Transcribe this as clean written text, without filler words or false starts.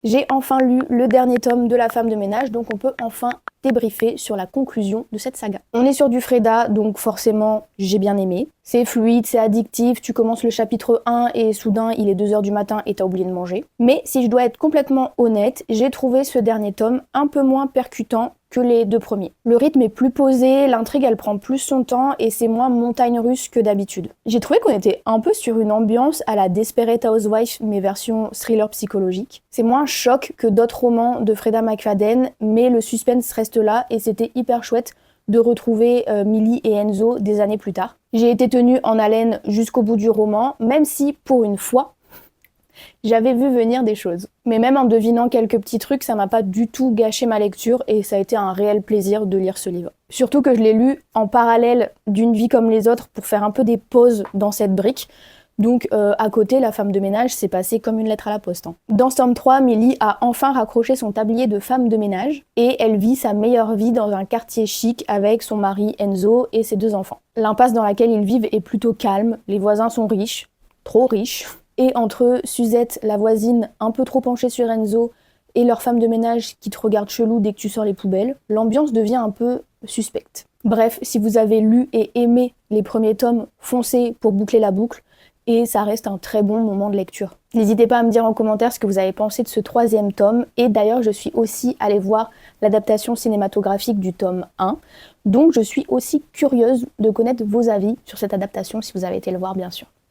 J'ai enfin lu le dernier tome de La femme de ménage, donc on peut enfin débriefer sur la conclusion de cette saga. On est sur du Freda, donc forcément j'ai bien aimé. C'est fluide, c'est addictif, tu commences le chapitre 1 et soudain il est 2h du matin et t'as oublié de manger. Mais si je dois être complètement honnête, j'ai trouvé ce dernier tome un peu moins percutant que les 2 premiers. Le rythme est plus posé, l'intrigue elle prend plus son temps et c'est moins montagne russe que d'habitude. J'ai trouvé qu'on était un peu sur une ambiance à la Desperate Housewives mais version thriller psychologique. C'est moins choc que d'autres romans de Freda McFadden, mais le suspense reste là et c'était hyper chouette de retrouver Millie et Enzo des années plus tard. J'ai été tenue en haleine jusqu'au bout du roman, même si pour une fois, j'avais vu venir des choses. Mais même en devinant quelques petits trucs, ça m'a pas du tout gâché ma lecture et ça a été un réel plaisir de lire ce livre. Surtout que je l'ai lu en parallèle d'Une vie comme les autres pour faire un peu des pauses dans cette brique. Donc à côté, La femme de ménage s'est passée comme une lettre à la poste. Dans ce tome 3, Millie a enfin raccroché son tablier de femme de ménage et elle vit sa meilleure vie dans un quartier chic avec son mari Enzo et ses 2 enfants. L'impasse dans laquelle ils vivent est plutôt calme, les voisins sont riches, trop riches, et entre eux, Suzette, la voisine un peu trop penchée sur Enzo, et leur femme de ménage qui te regarde chelou dès que tu sors les poubelles, l'ambiance devient un peu suspecte. Bref, si vous avez lu et aimé les premiers tomes, foncez pour boucler la boucle, et ça reste un très bon moment de lecture. N'hésitez pas à me dire en commentaire ce que vous avez pensé de ce 3e tome, et d'ailleurs je suis aussi allée voir l'adaptation cinématographique du tome 1, donc je suis aussi curieuse de connaître vos avis sur cette adaptation si vous avez été le voir bien sûr.